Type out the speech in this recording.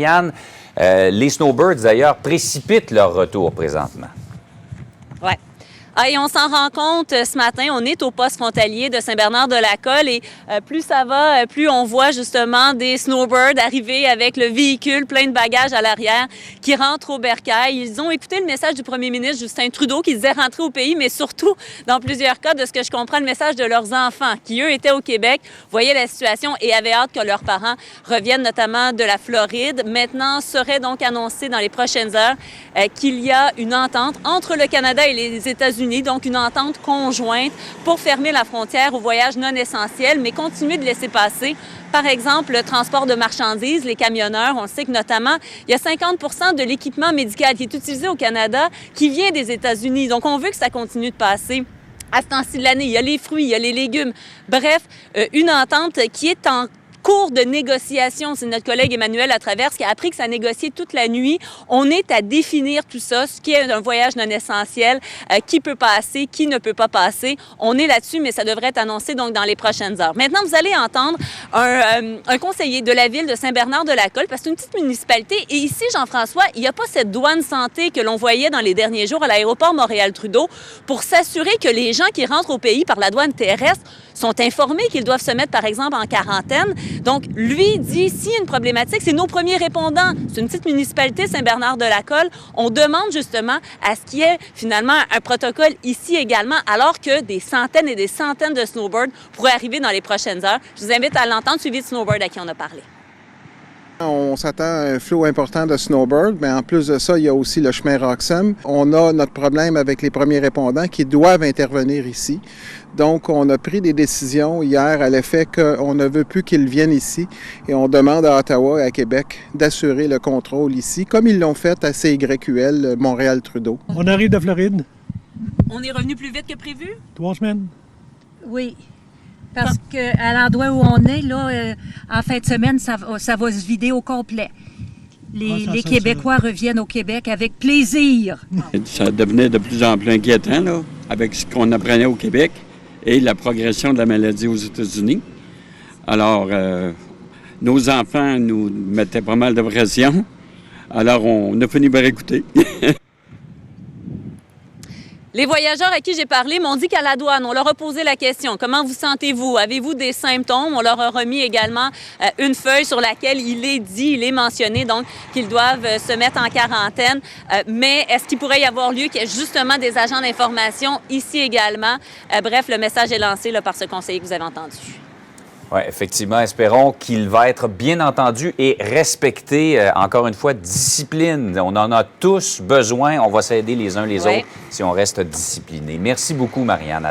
Yann, les snowbirds, d'ailleurs, précipitent leur retour présentement. Ouais. Ah, et on s'en rend compte ce matin, on est au poste frontalier de Saint-Bernard-de-la-Colle et plus ça va, plus on voit justement des snowbirds arriver avec le véhicule plein de bagages à l'arrière qui rentrent au bercail. Ils ont écouté le message du premier ministre Justin Trudeau qui disait rentrer au pays, mais surtout, dans plusieurs cas, de ce que je comprends, le message de leurs enfants qui, eux, étaient au Québec, voyaient la situation et avaient hâte que leurs parents reviennent notamment de la Floride. Maintenant, serait donc annoncé dans les prochaines heures qu'il y a une entente entre le Canada et les États-Unis, donc une entente conjointe pour fermer la frontière aux voyages non essentiels, mais continuer de laisser passer, par exemple, le transport de marchandises, les camionneurs. On le sait que notamment, il y a 50 de l'équipement médical qui est utilisé au Canada qui vient des États-Unis. Donc, on veut que ça continue de passer. À ce temps-ci de l'année, il y a les fruits, il y a les légumes. Bref, une entente qui est en cours de négociation. C'est notre collègue Emmanuel Latraverse qui a appris que ça négociait toute la nuit. On est à définir tout ça, ce qui est un voyage non essentiel, qui peut passer, qui ne peut pas passer. On est là-dessus, mais ça devrait être annoncé donc dans les prochaines heures. Maintenant, vous allez entendre un conseiller de la ville de Saint-Bernard-de-la-Colle, parce que c'est une petite municipalité. Et ici, Jean-François, il n'y a pas cette douane santé que l'on voyait dans les derniers jours à l'aéroport Montréal-Trudeau pour s'assurer que les gens qui rentrent au pays par la douane terrestre sont informés qu'ils doivent se mettre, par exemple, en quarantaine. Donc, lui dit, s'il y a une problématique, c'est nos premiers répondants. C'est une petite municipalité, Saint-Bernard-de-la-Colle. On demande justement à ce qu'il y ait finalement un protocole ici également, alors que des centaines et des centaines de snowbirds pourraient arriver dans les prochaines heures. Je vous invite à l'entendre, suivi de snowbird à qui on a parlé. On s'attend à un flot important de snowbird, mais en plus de ça, il y a aussi le chemin Roxham. On a notre problème avec les premiers répondants qui doivent intervenir ici. Donc, on a pris des décisions hier à l'effet qu'on ne veut plus qu'ils viennent ici et on demande à Ottawa et à Québec d'assurer le contrôle ici, comme ils l'ont fait à CYQL Montréal-Trudeau. On arrive de Floride. On est revenu plus vite que prévu? 3 semaines. Oui. Parce qu'à l'endroit où on est, là, en fin de semaine, ça va se vider au complet. Les Québécois reviennent au Québec avec plaisir. Ça devenait de plus en plus inquiétant, là, avec ce qu'on apprenait au Québec et la progression de la maladie aux États-Unis. Alors, nos enfants nous mettaient pas mal de pression. Alors, on a fini par écouter. Les voyageurs à qui j'ai parlé m'ont dit qu'à la douane, on leur a posé la question. Comment vous sentez-vous? Avez-vous des symptômes? On leur a remis également une feuille sur laquelle il est mentionné, donc, qu'ils doivent se mettre en quarantaine. Mais est-ce qu'il pourrait y avoir lieu qu'il y ait justement des agents d'information ici également? Bref, le message est lancé là, par ce conseiller que vous avez entendu. Oui, effectivement, espérons qu'il va être bien entendu et respecté. Encore une fois, discipline. On en a tous besoin. On va s'aider les uns les autres si on reste disciplinés. Merci beaucoup, Marianne.